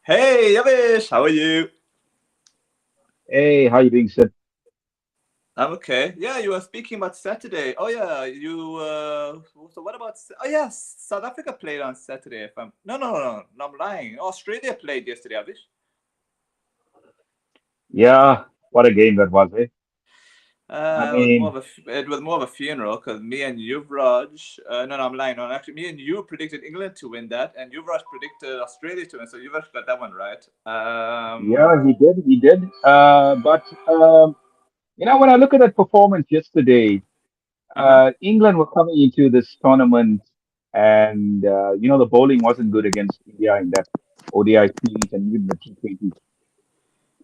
Hey, Avish, how are you? Hey, how you doing, Sid? I'm okay. Yeah, you were speaking about Saturday. Oh yeah, you. So what about? Oh yes, South Africa played on Saturday. If I'm no, I'm lying. Australia played yesterday, Avish. Yeah, what a game that was, eh? I It was more mean, of it was more of a funeral because me and Yuvraj. No, I'm lying. No, actually, me and you predicted England to win that, and Yuvraj predicted Australia to win. So Yuvraj got that one right. yeah, he did. But when I look at that performance yesterday, Uh huh. England were coming into this tournament, and the bowling wasn't good against India in that ODI series and even the T20.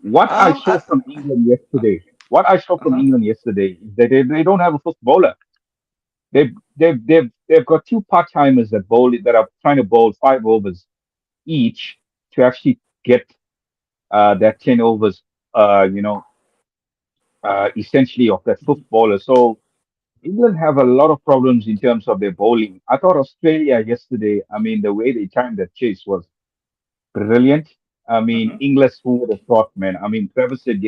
What I saw I. from England yesterday, what I saw Uh from huh. England yesterday is that they don't have a fifth bowler. They've got two part timers that are trying to bowl 5 overs each to actually get that 10 overs, essentially of that fifth bowler. So England have a lot of problems in terms of their bowling. I thought Australia yesterday, I mean, the way they timed that chase was brilliant. I mean, Mm-hmm. Inglis, who would have thought, man? I mean, Travis said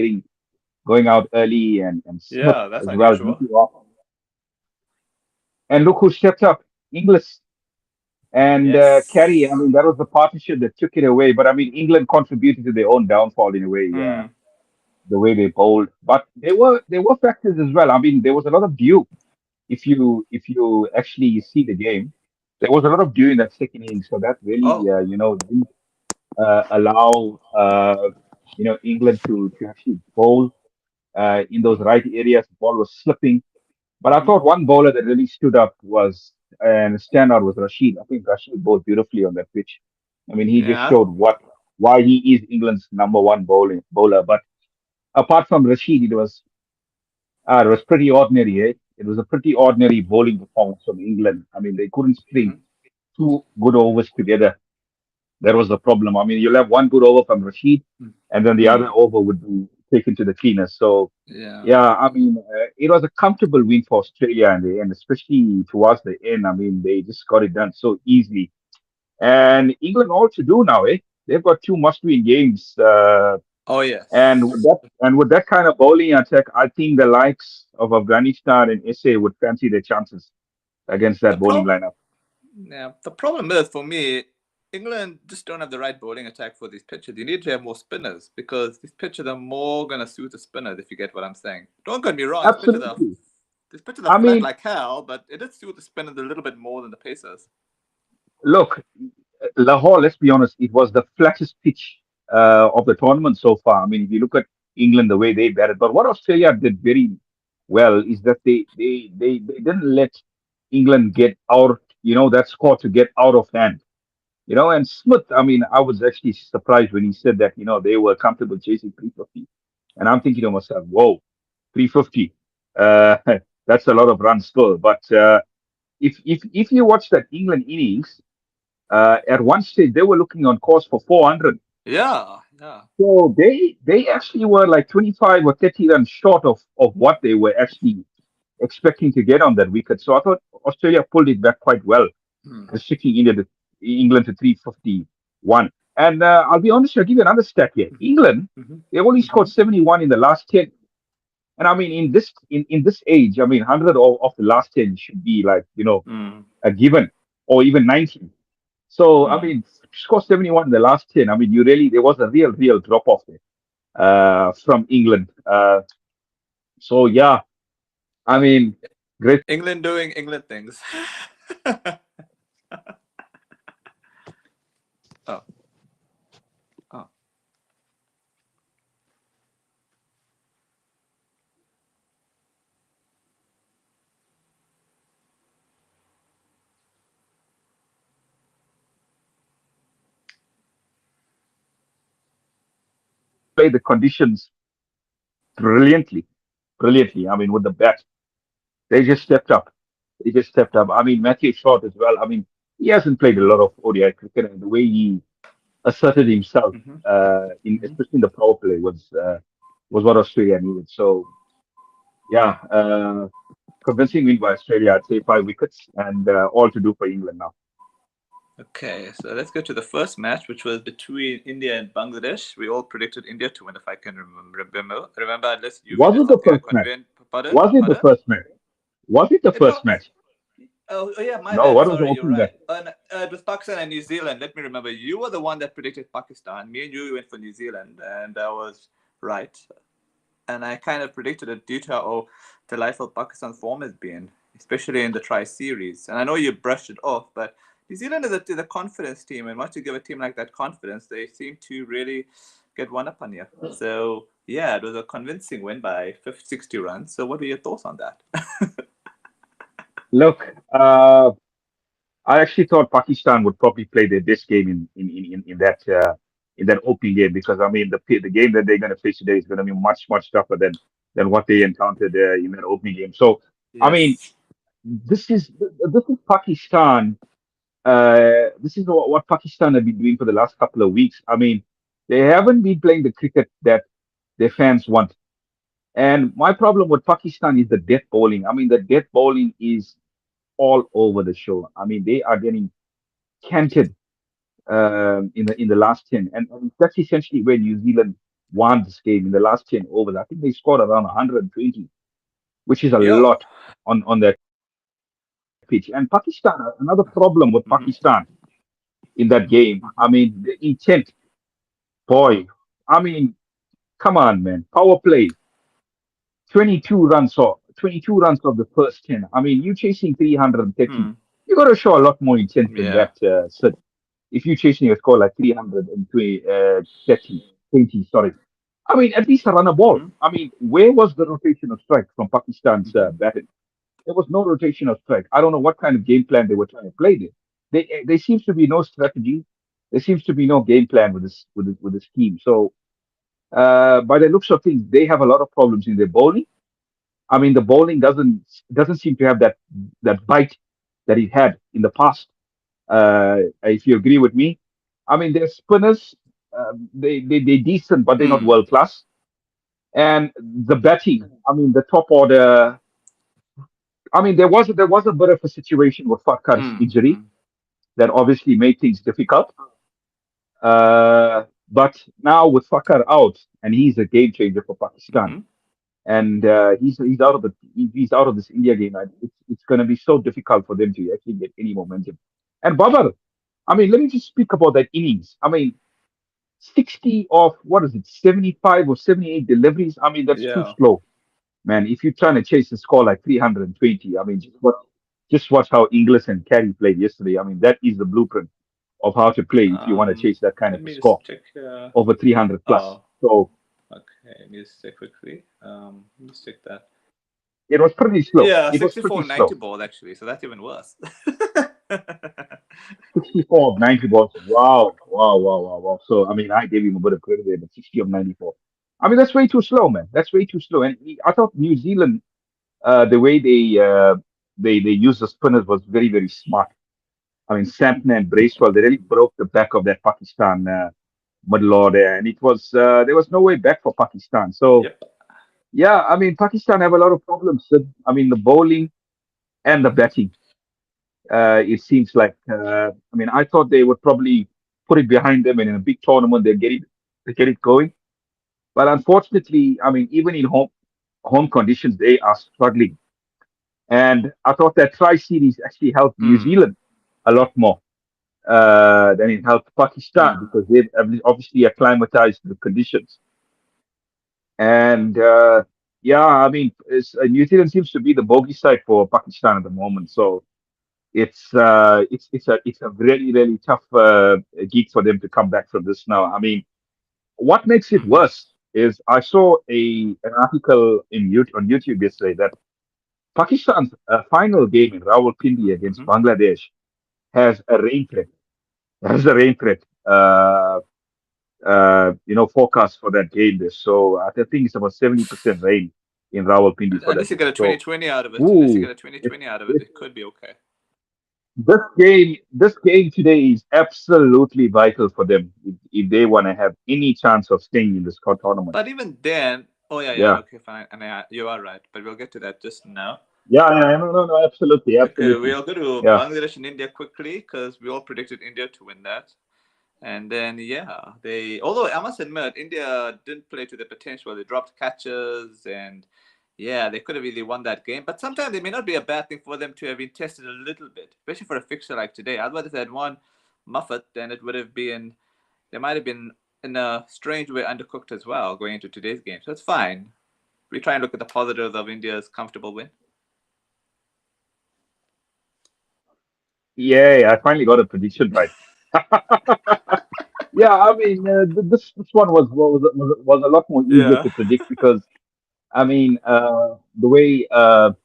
going out early and Smith Yeah, that's as well. unusual. And look who stepped up, Inglis and Kerry. I Yes. mean, that was the partnership that took it away. But I mean, England contributed to their own downfall in a way. Mm. The way they bowled. But there were factors as well. I mean, there was a lot of dew. If you actually see the game, there was a lot of dew in that second innings, so that really Oh. didn't allow England to actually bowl in those right areas. The ball was slipping. But I Mm-hmm. thought one bowler that really stood up was and standout was Rashid. I think Rashid bowled beautifully on that pitch. I mean, he just Yeah. showed why he is England's number one bowler. But apart from Rashid, it was pretty ordinary, eh? It was a pretty ordinary bowling performance from England. I mean, they couldn't string Mm-hmm. two good overs together. That was the problem. I mean, you'll have one good over from Rashid, and then the other Mm. over would be taken to the cleaners. So, Yeah. yeah, I mean, it was a comfortable win for Australia in the end, especially towards the end. I mean, they just got it done so easily. And England all to do now, eh? They've got two must-win games. Oh And with yes. that kind of bowling attack, I think the likes of Afghanistan and SA would fancy their chances against The that bowling problem. lineup. Yeah. The problem is for me, England just don't have the right bowling attack for these pitches. You need to have more spinners because these pitches are more gonna suit the spinners. If you get what I'm saying. Don't get me wrong. Absolutely. These pitches are I flat mean, like hell, but it does suit the spinners a little bit more than the pacers. look, Lahore, let's be honest, it was the flattest pitch of the tournament so far. I mean, if you look at England, the way they batted, but what Australia did very well is that they didn't let England get out, that score to get out of hand. And Smith, I mean, I was actually surprised when he said that, they were comfortable chasing 350. And I'm thinking to myself, whoa, 350. Uh, that's a lot of runs still. But if you watch that England innings, at one stage they were looking on course for 400. Yeah. Yeah. So they actually were like 25 or 30 runs short of what they were actually expecting to get on that wicket. So I thought Australia pulled it back quite well, Hmm. restricting England to 351. And I'll be honest, I'll give you another stat here. England, Mm-hmm. they only Mm-hmm. scored 71 in the last 10. And I mean, in this age, I mean, 100 of the last 10 should be like, Mm. a given, or even 90. So, I Mm. mean, score 71 in the last 10. I mean, there was a real drop off there from England. So, yeah, I Uh, mean, great. England doing England things. Oh, oh. Play the conditions brilliantly, brilliantly. I mean, with the bat, they just stepped up. They just stepped up. I mean, Matthew Short as well. I mean, he hasn't played a lot of ODI cricket, and the way he asserted himself, Mm-hmm. in Mm-hmm. especially in the power play, was what Australia needed. So, yeah, convincing win by Australia. I'd say 5 wickets, and all to do for England now. Okay, so let's go to the first match, which was between India and Bangladesh. We all predicted India to win, if I can remember, unless you Was did it the something I first match? convinced. Pardon? Was it the Pardon? first match? Was it the It first was. match? Oh, yeah, my No, bad. what was the Sorry, you're opening match? right. It was Pakistan and New Zealand. Let me remember. You were the one that predicted Pakistan. Me and you went for New Zealand, and I was right. And I kind of predicted it due to how delightful Pakistan's form has been, especially in the Tri Series. And I know you brushed it off, but New Zealand is a confidence team, and once you give a team like that confidence, they seem to really get one up on you. So yeah, it was a convincing win by 60 runs. So what were your thoughts on that? Look, I actually thought Pakistan would probably play their best game in that opening game because I mean the game that they're going to face today is going to be much tougher than what they encountered in that opening game. So I mean Yes. this is Pakistan. This is what Pakistan have been doing for the last couple of weeks. I mean they haven't been playing the cricket that their fans want. And my problem with Pakistan is the death bowling. I mean the death bowling is all over the show. I mean they are getting canted in the last 10. And that's essentially where New Zealand won this game in the last 10 overs. I think they scored around 120, which is a Yep. lot on that pitch. And Pakistan, another problem with Pakistan Mm-hmm. in that game, I mean, the intent, boy, I mean, come on, man. Power play, 22 runs of the first 10. I mean, you chasing 330. Hmm. You got to show a lot more intent than Yeah. that, Sid. If you're chasing a score like 320, 20, sorry. I mean, at least a run a ball. Mm-hmm. I mean, where was the rotation of strike from Pakistan's Mm-hmm. batting? There was no rotation of strike. I don't know what kind of game plan they were trying to play there. There seems to be no strategy. There seems to be no game plan with this team. So, by the looks of things, they have a lot of problems in their bowling. I mean, the bowling doesn't seem to have that bite that it had in the past. If you agree with me, I mean, their spinners, they decent, but they're not Hmm. world class. And the batting, I mean, the top order. I mean, there was a bit of a situation with Farkar's Hmm. injury that obviously made things difficult. But now with Farkar out, and he's a game changer for Pakistan, Mm-hmm. and he's out of this India game. And it's going to be so difficult for them to actually get any momentum. And Babar, I mean, let me just speak about that innings. I mean, 60 of what is it, 75 or 78 deliveries. I mean, that's too Yeah. slow, man. If you're trying to chase a score like 320, I mean, just watch how Inglis and Carey played yesterday. I mean, that is the blueprint of how to play if you want to chase that kind of Let a me score just check. over 300 plus. Oh, So okay. Let me just check quickly. Let me just check that. it was pretty slow. Yeah, It was pretty 64 90 slow. ball actually, so that's even worse. 64 of 90 balls. Wow, wow, wow, wow, wow. So, I mean, I gave him a bit of credit there, but 60 of 94. I mean, that's way too slow, man. That's way too slow. And I thought New Zealand, the way they used the spinners was very smart. I mean, Sampner and Bracewell, they really broke the back of that Pakistan middle order, and it was there was no way back for Pakistan. So, Yep. yeah, I mean, Pakistan have a lot of problems. I mean, the bowling and the batting. It seems like, I mean, I thought they would probably put it behind them, and in a big tournament they get it going. But unfortunately, I mean, even in home conditions, they are struggling. And I thought that Tri Series actually helped New Hmm. Zealand a lot more than it helped Pakistan because they've obviously acclimatized to the conditions. And yeah, I mean, New Zealand seems to be the bogey side for Pakistan at the moment. So it's a really tough gig for them to come back from this now. I mean, what makes it Mm-hmm. worse is I saw an article on YouTube yesterday that Pakistan's final game in Rawalpindi against Mm-hmm. Bangladesh has a rain threat. Has a rain threat. Forecast for that game. There, so I think it's about 70% rain in Rawalpindi for that Unless you get game. a So, 2020 out of it. Unless you ooh, get a twenty it, twenty out of it, it, it could be okay. this game today is absolutely vital for them if they want to have any chance of staying in this tournament. But even then, oh yeah, yeah, Yeah. okay, fine. And you are right, but we'll get to that just now. Yeah, yeah, no, no, no, absolutely, Okay, absolutely. we'll go to Yeah. Bangladesh and India quickly because we all predicted India to win that. And then, yeah, although I must admit, India didn't play to their potential. They dropped catches and, yeah, they could have really won that game. But sometimes it may not be a bad thing for them to have been tested a little bit, especially for a fixture like today. Otherwise, if they had won Muffet, then it would have been, they might have been in a strange way undercooked as well going into today's game. So it's fine. We try and look at the positives of India's comfortable win. Yeah, I finally got a prediction right. Yeah, I mean, this one was a lot more easier Yeah. to predict because I mean, the way Mm.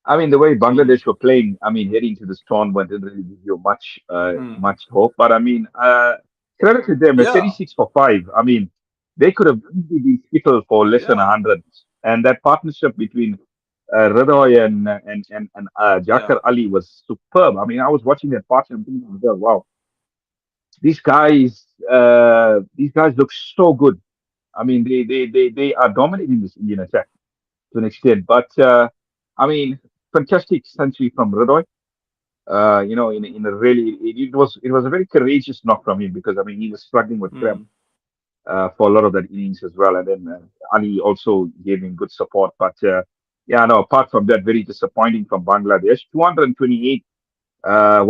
Bangladesh were playing, I mean, heading to this tournament didn't really give you Mm. much hope. But I mean, credit to them, at Yeah. 36 for five. I mean, they could have easily been skittled for less than Yeah. 100. And that partnership between Hridoy and Yeah. Jakar Ali was superb. I mean, I was watching that partnership and thinking, to myself, wow, these guys look so good. I mean, they are dominating this Indian attack to an extent. But I mean, fantastic century from Hridoy. In a really it was a very courageous knock from him because I mean he was struggling with cramp Mm. for a lot of that innings as well, and then Ali also gave him good support. But yeah, no. Apart from that, very disappointing from Bangladesh. 228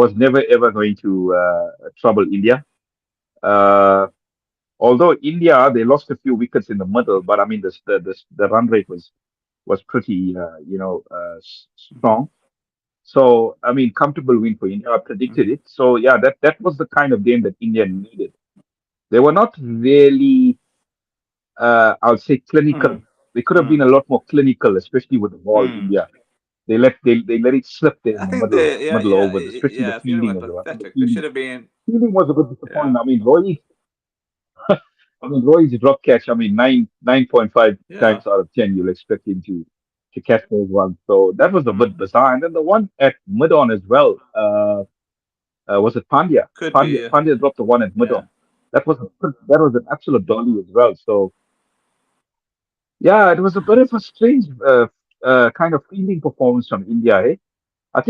was never ever going to trouble India. Uh, Although India they lost a few wickets in the middle, but I mean the run rate was pretty Mm-hmm. strong. So I mean comfortable win for India. I predicted Mm-hmm. it. So yeah, that was the kind of game that India needed. They were not really I would say clinical. Mm. They could have been Mm. a lot more clinical, especially with the ball. Mm. India they let it slip there I in the think middle overs, especially the yeah, feeling fielding was as well. I think the pathetic. They should have been, fielding was a bit yeah, disappointing. Roy's drop catch. I mean, 9.5 yeah. times out of 10, you'll expect him to catch those ones. So that was a bit Mm. bizarre. And then the one at mid on as well. Was it Pandya? Could Pandya, be, Pandya dropped the one at mid yeah. on. That was an absolute dolly as well. So yeah, it was a bit of a strange kind of fielding performance from India. Eh? I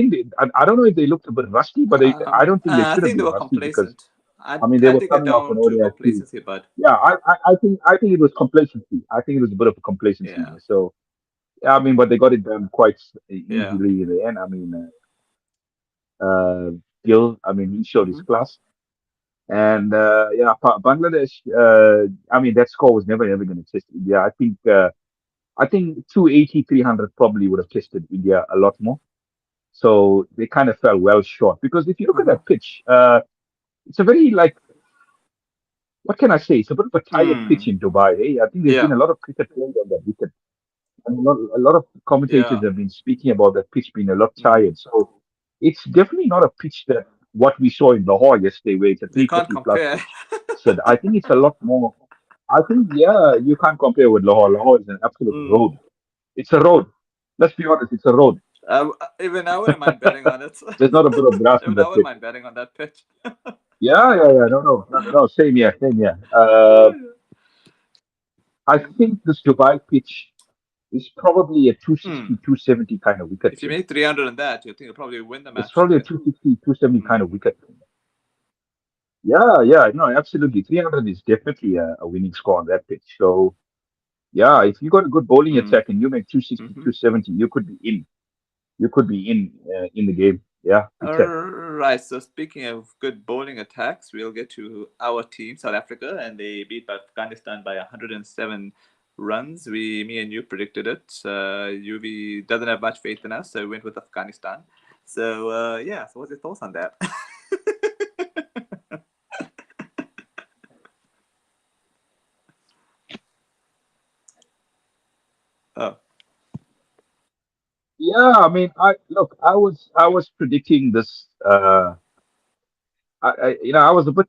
don't know if they looked a bit rusty, but I don't think they I should have think they been were rusty because complacent. I mean they I were think they're coming off an down to ODI too. complacency, but Yeah, I think it was complacency. I think it was a bit of a complacency yeah, there. So yeah, I mean, but they got it done quite yeah. easily in the end. I mean, Gill, I mean, he showed his Mm-hmm. class. And yeah, Bangladesh. I mean, that score was never ever going to test India. I think 280, 300 probably would have tested India a lot more. So they kind of fell well short because if you look at Uh-huh. that pitch, it's a very like what can I say? It's a bit of a tired pitch Mm. in Dubai. I think there's been Yeah, a lot of cricket played on that wicket. And a lot of commentators yeah. have been speaking about that pitch being a lot Mm. tired. So it's definitely not a pitch that what we saw in Lahore yesterday, where it's a You can't 350 plus compare. pitch. So I think it's a lot more. I think, yeah, you can't compare with Lahore. Lahore is an absolute road. Mm. It's a road. Let's be honest, it's a road. Even I wouldn't mind betting on it. There's not a bit of grass on Even I that wouldn't pitch. mind betting on that pitch. Yeah, yeah, yeah. No, no, no, no, no. Same here, same here. I think this Dubai pitch is probably a two Mm. sixty, 270 kind of wicket. If you make 300 on that, you think you'll probably win the It's match probably a today. 260, 270 kind Mm. of wicket. Yeah, yeah, no, absolutely. 300 is definitely a winning score on that pitch. So, yeah, if you got a good bowling Mm. attack and you make 260, Mm-hmm. 270, you could be in. You could be in the game. Yeah, big All time. right. So speaking of good bowling attacks, we'll get to our team, South Africa, and they beat Afghanistan by 107 runs. Me and you predicted it. UV doesn't have much faith in us, so we went with Afghanistan. So yeah. So what's your thoughts on that? Oh. Yeah, I mean, I was predicting this. I was a bit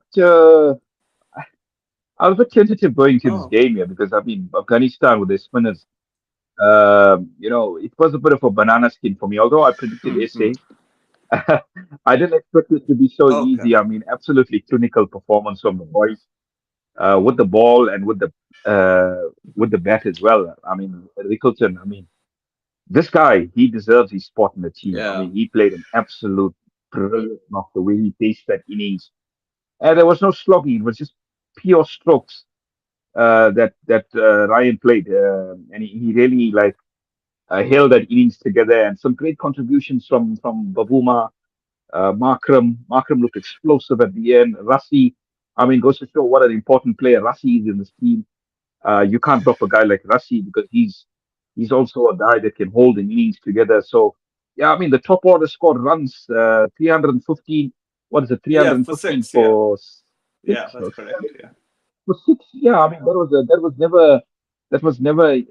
tentative going to this Oh. game here because I mean, Afghanistan with their spinners. It was a bit of a banana skin for me. Although I predicted Mm-hmm. SA, I didn't expect it to be so Okay. easy. I mean, absolutely clinical performance from the boys with the ball and with the bat as well. I mean, Rickleton. I mean, This guy, he deserves his spot in the team. I Yeah. mean, he played an absolute brilliant knock, the way he paced that innings. And there was no slogging. It was just pure strokes that Ryan played. And he really like held that innings together, and some great contributions from Babuma, Markram. Markram looked explosive at the end. Rassi, I mean, goes to show what an important player Rassi is in this team. You can't drop a guy like Rassi because he's also a guy that can hold the innings together. So yeah, I mean the top order scored runs 315. What is it? Yeah, for 315 six. Yeah. for Yeah, six that's or correct. seven? Yeah. For six? Yeah, I mean that was never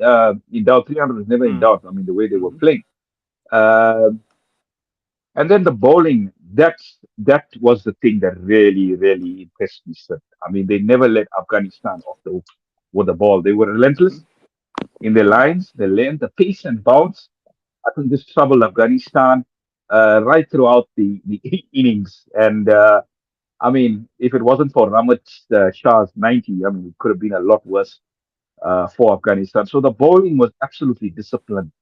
in doubt. 300 was never in Mm. doubt. I mean the way they were Hmm. playing. Um and then the bowling, that was the thing that really impressed me, sir. I mean, they never let Afghanistan off the hook with the ball. They were Hmm. relentless in their lines, their length, the pace and bounce. I think this troubled Afghanistan right throughout the innings. And I mean, if it wasn't for Ramat Shah's 90, I mean, it could have been a lot worse for Afghanistan. So the bowling was absolutely disciplined.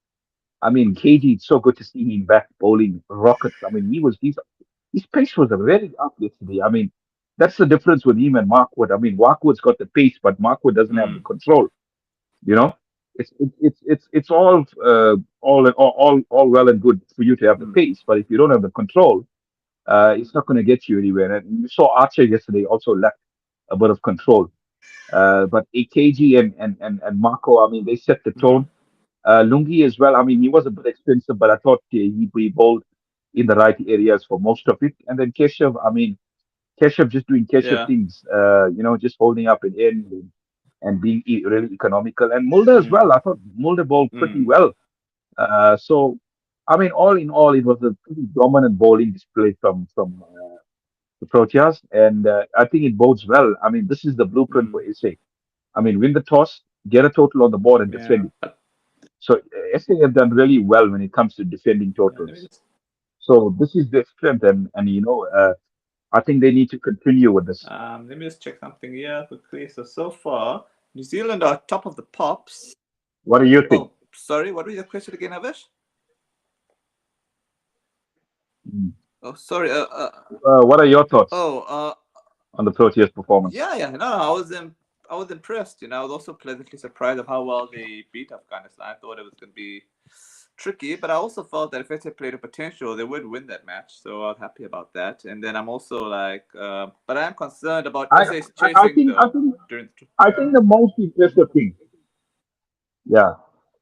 I mean, KG, it's so good to see him back bowling rockets. I mean, his pace was really up yesterday. I mean, that's the difference with him and Markwood. I mean, Markwood's got the pace, but Markwood doesn't have the Mm. control. You know, it's all well and good for you to have the Mm. pace, but if you don't have the control, it's not going to get you anywhere. And you saw Archer yesterday also lacked a bit of control. But AKG and Marco, I mean, they set the Hmm. tone. Lungi as well. I mean, he was a bit expensive, but I thought he bowled in the right areas for most of it. And then Keshav, I mean, Keshav just doing Keshav Yeah. things, just holding up in end and being really economical. And Mulder as Mm. well. I thought Mulder bowled pretty Mm. well. So, I mean, all in all, it was a pretty dominant bowling display from the Proteas, and I think it bodes well. I mean, this is the blueprint Mm. for SA. I mean, win the toss, get a total on the board, and Yeah. defend it. So SA have done really well when it comes to defending Yeah. Let me totals. just So this is their strength, and I think they need to continue with this. check something here quickly. So far, New Zealand are top of the pops. What do you think? Oh, sorry. What was your question again, Avish? Mm. Oh, sorry. What are your thoughts Oh, on the Proteas performance? yeah, yeah. No, no, I was impressed. I was also pleasantly surprised of how well they beat Afghanistan. I thought it was going to be tricky, but I also felt that if SA played a potential, they would win that match. So I was happy about that. And then I'm also like, but I am concerned about I, SA's I chasing think I though think during. I think the most impressive thing, yeah,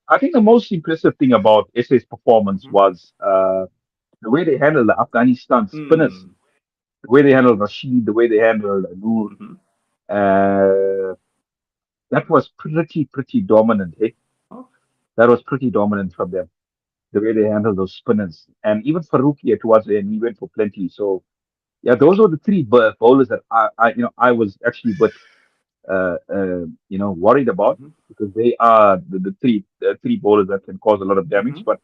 I think the most impressive thing about SA's performance Mm-hmm. was the way they handled the Afghanistan spinners, Mm. the way they handled Rashid, the way they handled Noor. Mm-hmm. Uh, that was pretty dominant. Eh? Oh, That was pretty dominant from them. The way they handled those spinners, and even Faruqi towards the end, he went for plenty. So yeah, those were the three bowlers that I was actually but worried about mm-hmm. because they are the three bowlers that can cause a lot of Mm-hmm. damage. But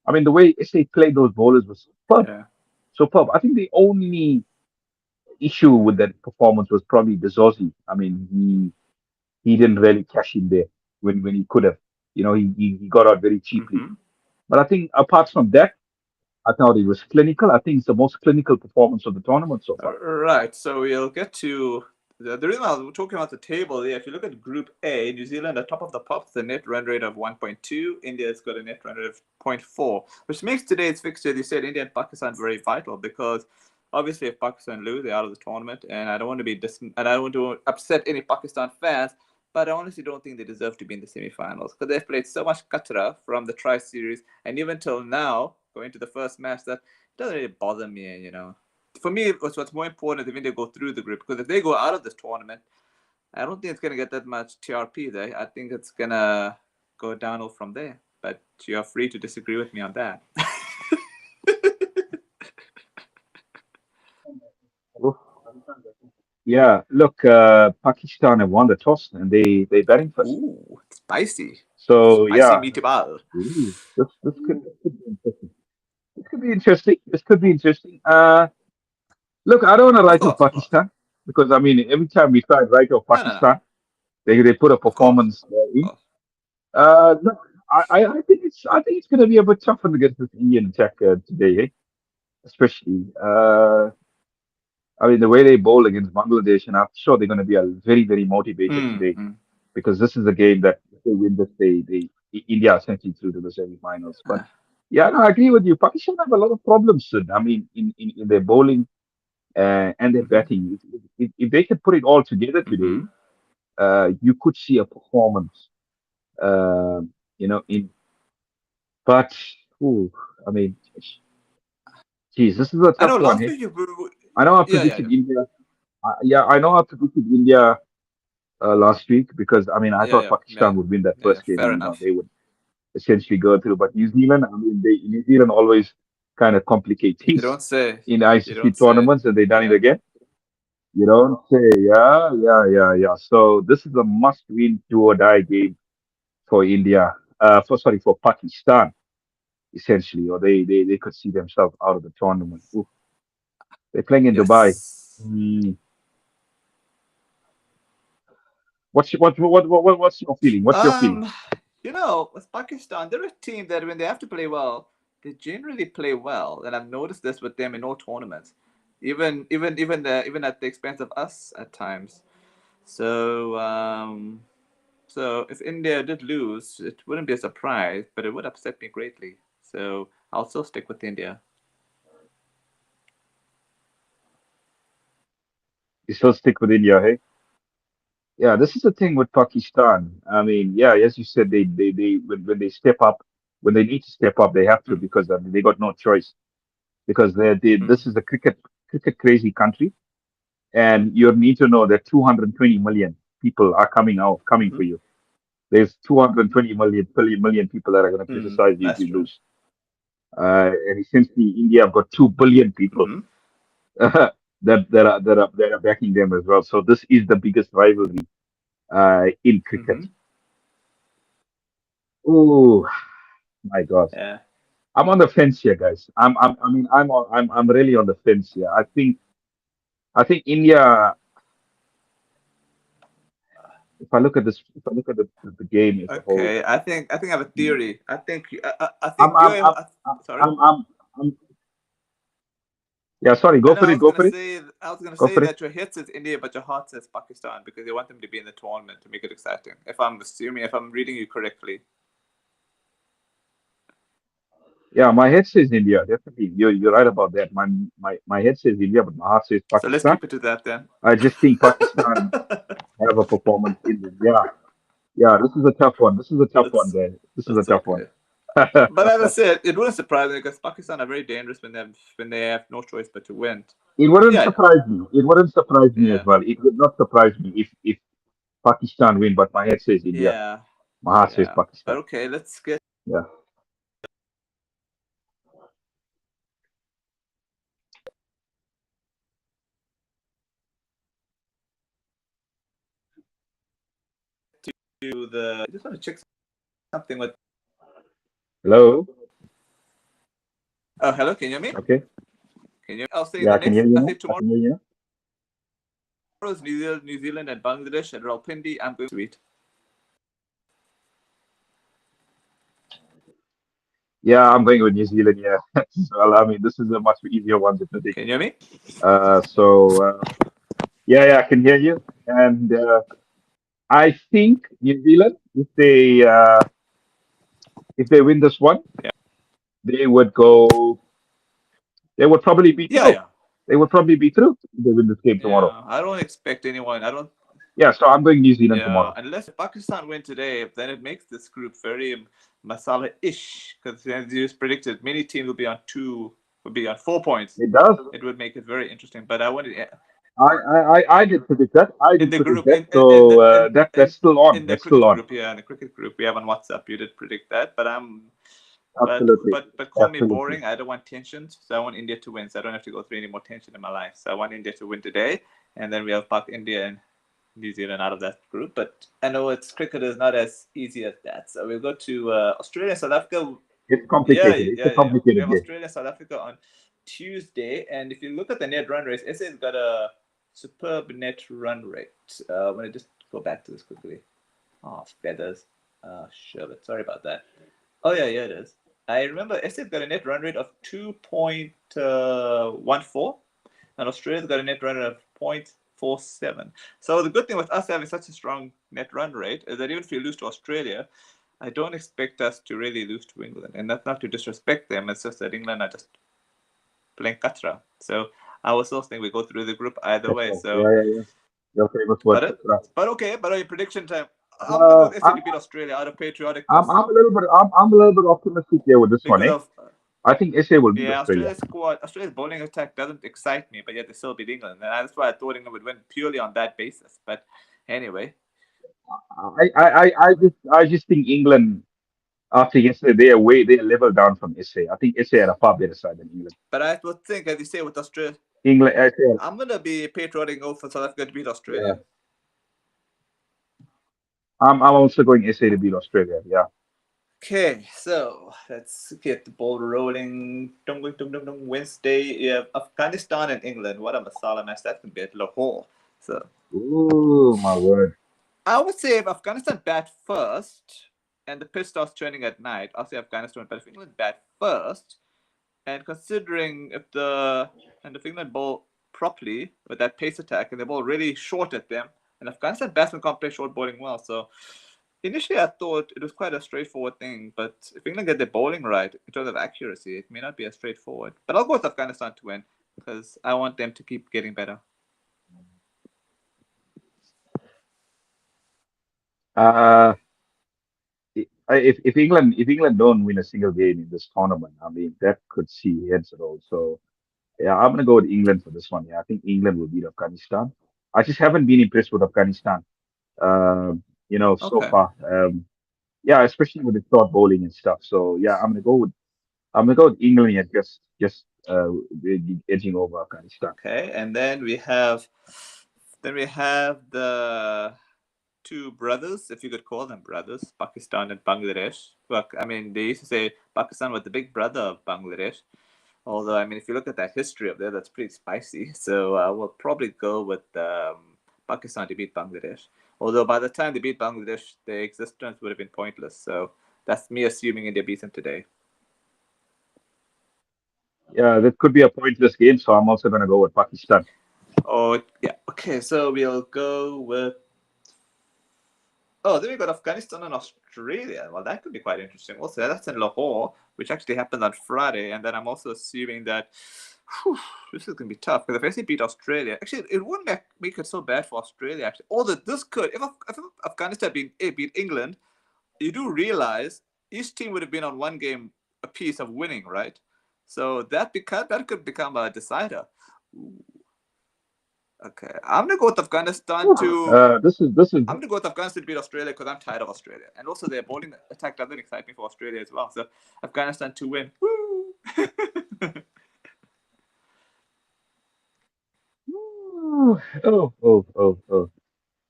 I mean, the way SA played those bowlers was superb, Yeah. superb. I think the only issue with that performance was probably Dezozi. I mean, he didn't really cash in there when he could have. He got out very cheaply. Mm-hmm. But I think apart from that, I thought it was clinical. I think it's the most clinical performance of the tournament so far. Right. So we'll get to the reason I was talking about the table there. If you look at Group A, New Zealand are top of the pops, the net run rate of 1.2. India's got a net run rate of zero point 0.4, which makes today's fixture, as you said, India and Pakistan very vital because obviously if Pakistan lose, they're out of the tournament, and I don't want to be and I don't want to upset any Pakistan fans. But I honestly don't think they deserve to be in the semi-finals because they've played so much katra from the Tri Series, and even till now, going to the first match, that doesn't really bother me. For me, what's more important is when they go through the group. Because if they go out of this tournament, I don't think it's going to get that much TRP there. I think it's going to go downhill from there. But you're free to disagree with me on that. Yeah, look, Pakistan have won the toss and they batting first. Ooh, spicy. So Spicy yeah, meatball. ooh, this could be interesting. This could be interesting. This could be interesting. Look, I don't want to Of write off course, of course. Pakistan because I mean every time we try to write off No, no, no. Pakistan, they put a Of course, performance of in. course. Look, I think it's going to be a bit tougher against this Indian attack today, eh? Especially. I mean, the way they bowl against Bangladesh, and I'm sure they're going to be very, very motivated today Mm. because this is a game that if they win this, India are essentially through to the semi-finals. But yeah, no, I agree with you. Pakistan have a lot of problems, Sid. I mean, in their bowling and their Mm-hmm. batting. If they could put it all together today, Mm-hmm. you could see a performance. Uh, you know, in but ooh, I mean, geez, this is a I tough know one. last Hey, week I know I yeah, yeah, predicted India. Yeah, I know I predicted India last week because I mean I yeah, thought yeah, yeah, Pakistan would win that yeah, yeah. first game Fair and enough. they would essentially go through. But New Zealand, I mean, New Zealand always kind of complicate You things don't say. in You ICC don't say. tournaments, and they done it Yeah. again. You don't say, yeah, yeah, yeah, yeah. So this is a must-win do or die game for India. For Pakistan essentially, or they could see themselves out of the tournament. Ooh, they're playing in Dubai. Yes. Mm. What's your feeling? What's your feeling? Um, with Pakistan, they're a team that when they have to play well, they generally play well, and I've noticed this with them in all tournaments, even at the expense of us at times. So so if India did lose, it wouldn't be a surprise, but it would upset me greatly. So I'll still stick with India. You still stick with India, hey? Yeah, this is the thing with Pakistan. I mean, yeah, as you said, they when they step up, when they need to step up, they have to Mm-hmm. because I mean, they got no choice because this is a cricket crazy country, and you need to know that 220 million people are coming for Mm-hmm. you. There's 220 million people that are going to Mm, criticize you if that's you true. lose. And essentially, India have got 2 billion people Mm-hmm. that are backing them as well. So this is the biggest rivalry in cricket. Mm-hmm. Oh my God, Yeah. I'm on the fence here, guys. I mean, I'm really on the fence here. I think India. If I look at the game as a whole, Okay. I think I have a theory. I I'm, think you I'm, have. I'm, Sorry. I'm yeah. Sorry, I go know. for it. Go for it. I was gonna Go say for it. that your head says India, but your heart says Pakistan because they want them to be in the tournament to make it exciting. If I'm reading you correctly. Yeah, my head says India. Definitely, you're right about that. My head says India, but my heart says So let's Pakistan. keep it to that then. I just think Pakistan have a performance in them. Yeah, yeah. This is a tough one. This is a tough one, that's guys. This is a that's tough one. okay. But as I said, it wouldn't surprise me because Pakistan are very dangerous when they have no choice but to win. It wouldn't Yeah, yeah, surprise me. It wouldn't surprise me as yeah, well. It would not surprise me if Pakistan win, but my head says India. yeah, My heart says yeah. But Pakistan. okay, let's get Yeah. to the. I just want to check something with. Hello. Oh, hello. Can you hear me? Okay. Can you? I'll say Yeah, the I can hear next. you I now. think I tomorrow can hear you now. is New Zealand and Bangladesh and Rawalpindi. I'm going to sweet. Yeah, I'm going with New Zealand. Yeah. Well, I mean, this is a much easier one to predict. Can you hear me? Yeah, yeah, I can hear you. And I think New Zealand, if they win this one, Yeah. they would go. They would probably be Yeah, through. yeah, They would probably be through if they win this game tomorrow. yeah. I don't expect anyone. I don't. Yeah, so I'm going New Zealand Yeah, tomorrow. unless Pakistan win today, then it makes this group very masala-ish because as you just predicted, many teams will be on 4 points. It does. It would make it very interesting. But I wanted I did predict that. I in did the predict group that. So that's still on. in the That's still cricket on. group, yeah, in the cricket group we have on WhatsApp. You did predict that, but Absolutely. but call me Absolutely. boring. I don't want tension, so I want India to win. So I don't have to go through any more tension in my life. So I want India to win today, and then we have Pak India and New Zealand out of that group. But I know cricket is not as easy as that. So we'll go to Australia, South Africa. It's Yeah, complicated. It's a yeah, yeah. We complicated have game. Australia, South Africa on Tuesday, and if you look at the net run rate, SA's got a superb net run rate. I'm gonna just go back to this quickly. Oh, feathers. Shit, sorry about that. Oh yeah, yeah it is. I remember SA's got a net run rate of 2.14, and Australia's got a net run rate of 0.47. So the good thing with us having such a strong net run rate is that even if we lose to Australia, I don't expect us to really lose to England. And that's not to disrespect them, it's just that England are just playing Katra. So I was still think we go through the group either way. Katra. Yeah, So, yeah, yeah. Your famous word, but Katra. but okay, but in prediction time, I'm gonna go with SC I'm, to beat Australia out of I'm, patrioticness I'm a little bit, I'm a little bit optimistic there with this one, because eh? of I think SA will beat yeah, Australia. Australia's bowling attack doesn't excite me, but yet they still beat England, and that's why I thought England would win purely on that basis. But anyway, I just think England after yesterday they're level down from SA. I think SA had a far better side than England. but I would think, as you say, with Australia, England, SA, I'm gonna be patriotic and go for South Africa to beat yeah. Australia. I'm also going SA to beat Australia. Yeah. Okay, so let's get the ball rolling. Dum, dum, dum, dum. Wednesday, you have Afghanistan and England. What a masala match that's gonna be at Lahore. So Ooh, my word. I would say if Afghanistan bat first and the pitch starts turning at night, I'll say Afghanistan. But if England bat first, and considering if England bowl properly with that pace attack and they bowl really short at them, and Afghanistan batsmen can't play short bowling well, so initially I thought it was quite a straightforward thing. But if England get their bowling right in terms of accuracy, it may not be as straightforward. But I'll go with Afghanistan to win because I want them to keep getting better. Uh, if England don't win a single game in this tournament, I mean that could see heads roll. So yeah, I'm gonna go with England for this one. Yeah, I think England will beat Afghanistan. I just haven't been impressed with Afghanistan. So Okay. far. Yeah, especially with the short bowling and stuff. So yeah, I'm gonna go with England and just edging over Afghanistan. Okay, and then we have the two brothers, if you could call them brothers, Pakistan and Bangladesh. Well, I mean, they used to say Pakistan was the big brother of Bangladesh. Although, I mean, if you look at that history of there, that's pretty spicy. So we'll probably go with Pakistan to beat Bangladesh. Although by the time they beat Bangladesh, their existence would have been pointless. So that's me assuming India beats them today. Yeah, that could be a pointless game. So I'm also gonna go with Pakistan. Oh, yeah. Okay, so we'll go with. Oh, then we got Afghanistan and Australia. Well, that could be quite interesting. Also, that's in Lahore, which actually happened on Friday. And then I'm also assuming that whew, this is going to be tough because if AC beat Australia, actually, it wouldn't make it so bad for Australia, actually. Although this could, if Afghanistan beat England, you do realize each team would have been on one game apiece of winning, right? So that could become a decider. Ooh, okay, I'm gonna go with Afghanistan to This is I'm gonna go with Afghanistan to beat Australia because I'm tired of Australia, and also their bowling attack doesn't excite me for Australia as well. So Afghanistan to win. Woo! oh.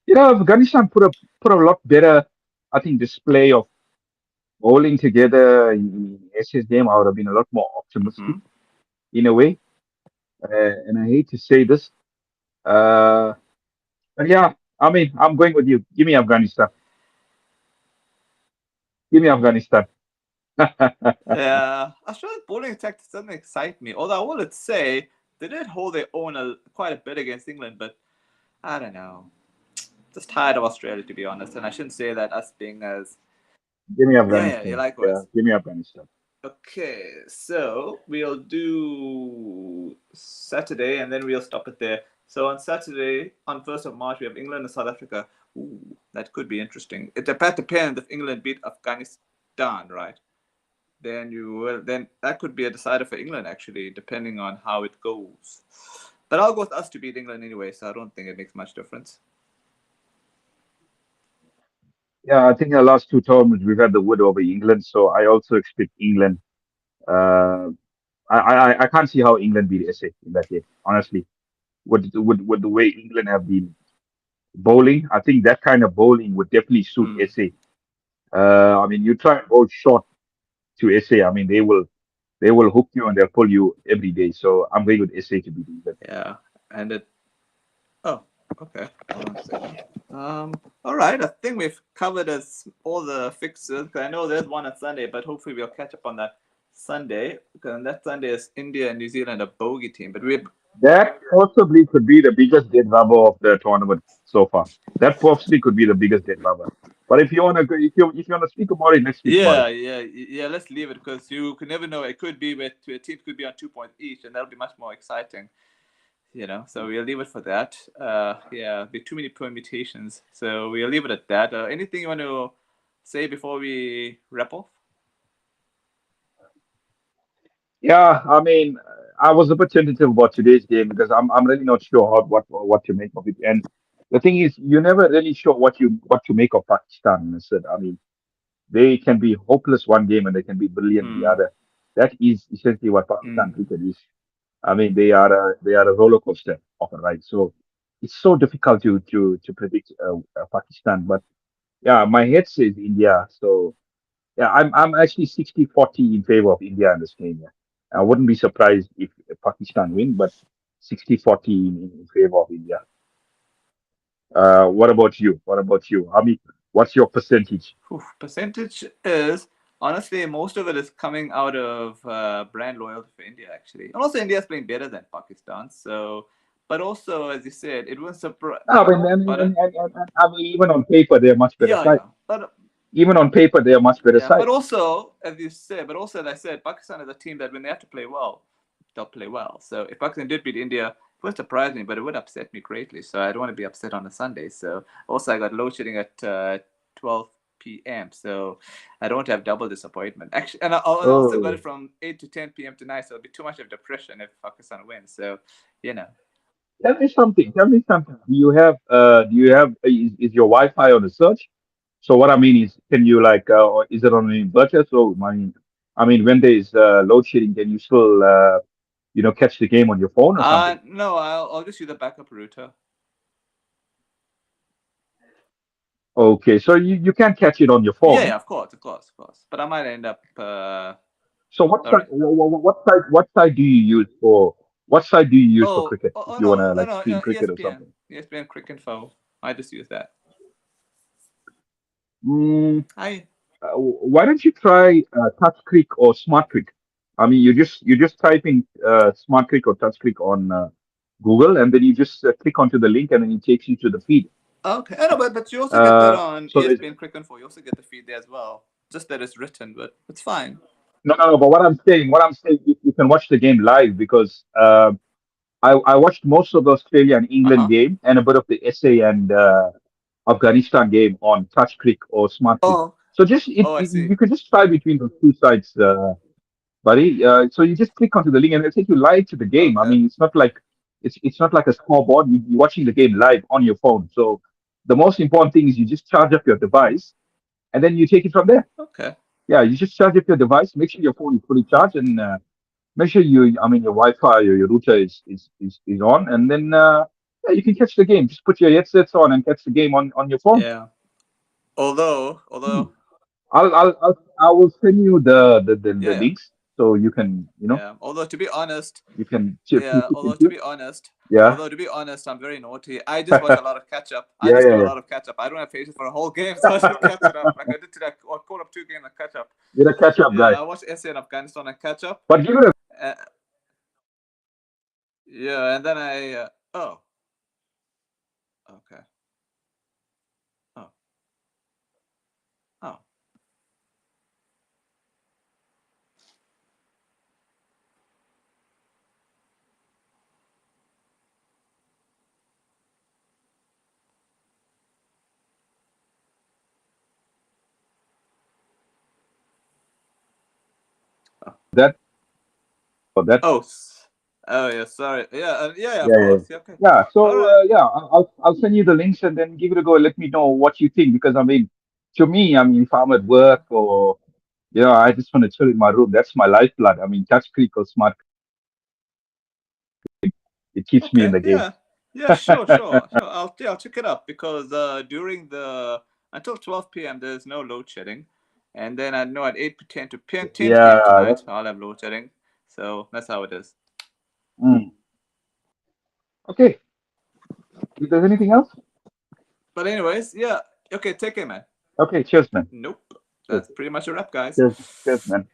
Afghanistan put a lot better, I think, display of bowling together in Asia's game. I would have been a lot more optimistic Mm-hmm. in a way. And I hate to say this, uh, but yeah, I mean, I'm going with you. Give me Afghanistan. Give me Afghanistan. Yeah, Australia's bowling attack doesn't excite me. Although I would say they did hold their own quite a bit against England, but I don't know. Just tired of Australia to be honest, and I shouldn't say that us being as Give me yeah, yeah, Afghanistan. Yeah, likewise. give me Afghanistan. Okay, so we'll do Saturday and then we'll stop it there. So on Saturday, on 1st of March, we have England and South Africa. Ooh, that could be interesting. It depends if England beat Afghanistan, right? Then that could be a decider for England actually, depending on how it goes. But I'll go with us to beat England anyway, so I don't think it makes much difference. Yeah, I think the last two tournaments we've had the wood over England, so I also expect England. Uh, I can't see how England beat SA in that game. Honestly, with the way England have been bowling, I think that kind of bowling would definitely suit Hmm. SA. I mean, you try and bowl short to SA. I mean, they will hook you and they'll pull you every day. So I'm going with SA to beat England. Yeah, and it. Oh. Okay. Hold on a second. All right. I think we've covered all the fixtures. 'Cause I know there's one on Sunday, but hopefully we'll catch up on that Sunday. Because on that Sunday is India and New Zealand, a bogey team. But we, That possibly could be the biggest dead rubber of the tournament so far. That possibly could be the biggest dead rubber. But if you wanna, if you wanna speak about it, let's speak about it. yeah. Let's leave it because you could never know. It could be where teams could be on 2 points each, and that'll be much more exciting. So we'll leave it for that. Yeah, be too many permutations. So we'll leave it at that. Anything you want to say before we wrap off? Yeah, I mean, I was a bit tentative about today's game because I'm really not sure what to make of it. And the thing is, you're never really sure what to make of Pakistan. I mean, they can be hopeless one game and they can be brilliant the Hmm. other. That is essentially what Hmm. Pakistan cricket is. I mean, they are a roller coaster of a ride. So it's so difficult to predict Pakistan. But yeah, my head says India. So yeah, I'm actually 60-40 in favor of India in this game. Yeah. I wouldn't be surprised if Pakistan win, but 60-40 in favor of India. What about you? What about you? I mean, what's your percentage? Percentage is honestly most of it is coming out of brand loyalty for India actually, and also India is playing better than Pakistan. So, but also as you said, it was surprise. I mean, Pardon? I mean, even on paper, they're much better Yeah, side. yeah. But Even on paper, they're much better yeah, side. but also as you said, but also as I said, Pakistan is a team that when they have to play well, they'll play well. So if Pakistan did beat India, it would surprise me, but it would upset me greatly. So I don't want to be upset on a Sunday. So also I got load shedding at 12 p.m. So I don't want to have double disappointment. Actually, and I also got it Oh, from 8 to 10 p.m. tonight. So it'll be too much of depression if Pakistan wins. So you know. tell me something. Tell me something. Is your Wi-Fi on the search? So what I mean is, can you like, or is it on an inverter? So I mean, when there is load shedding, can you still, catch the game on your phone or something? No, I'll just use the backup router. Okay, so you can catch it on your Yeah, phone. yeah, of course, of course, of course. But I might end up. So what side, Sorry. what side do you use for cricket if Oh you no, wanna no, like no. stream cricket or ESPN, something? ESPN Cricket Info. I just use that. Mm, I why don't you try Touch Creek or Smart Creek? I mean, you just type in Smart Creek or Touch Creek on Google, and then you just click onto the link, and then it takes you to the feed. okay. I know, but you also get that on So there's ESPN Cricket Info. You also get the feed there as well. Just that it's written, but it's fine. no, no, no. But what I'm saying, you can watch the game live because I watched most of the Australia and Uh England huh. game and a bit of the SA and Afghanistan game on Touch Creek or Smart Creek. Oh, So just oh, I see. you can just try between those two sites, buddy. So you just click onto the link and it'll take you live to the game. I Okay, mean, it's not like a scoreboard. You're watching the game live on your phone. So the most important thing is you just charge up your device and then you take it from there. okay. Yeah, you just charge up your device. Make sure your phone is fully charged and make sure your Wi-Fi or your router is on, and then yeah, you can catch the game. Just put your headsets on and catch the game on your phone. Yeah. Although, Hmm. although, I will send you the yeah, yeah, links so you can yeah. Although to be honest, you can yeah. pick and Although to choose. be honest, Yeah, although to be honest, I'm very naughty. I just watch a lot of catch up. I yeah, just yeah, do a yeah. lot of catch up. I don't have patience for a whole game, so I just catch it up. Like I did today. I caught up 2 games and catch up. You're a catch up Yeah, guy, I watched SA and Afghanistan and catch up. but give it a Uh, yeah, and then I. Oh, okay. Oh, oh. that or that. Oh, oh yeah. Sorry. Yeah, yeah, yeah. Of Yeah, yeah, course. Yeah, okay. yeah. All So right. yeah, I'll send you the links and then give it a go. Let me know what you think because I mean, to me, I mean, if I'm at work or I just want to chill in my room. That's my lifeblood. I mean, Touch Creek or Smart, it keeps me in Okay. the game. Yeah. Yeah. Sure. Sure. Sure. I'll check it up because during the until 12 p.m. there's no load shedding, and then I know at 8 to 10 to 10 p.m. Yeah. tonight I'll have load shedding. So that's how it is. Mm. Okay. If there's anything else, But anyways, yeah. Okay, take care, man. okay, cheers, man. Nope. Cheers, That's pretty much a wrap, guys. cheers, cheers, man.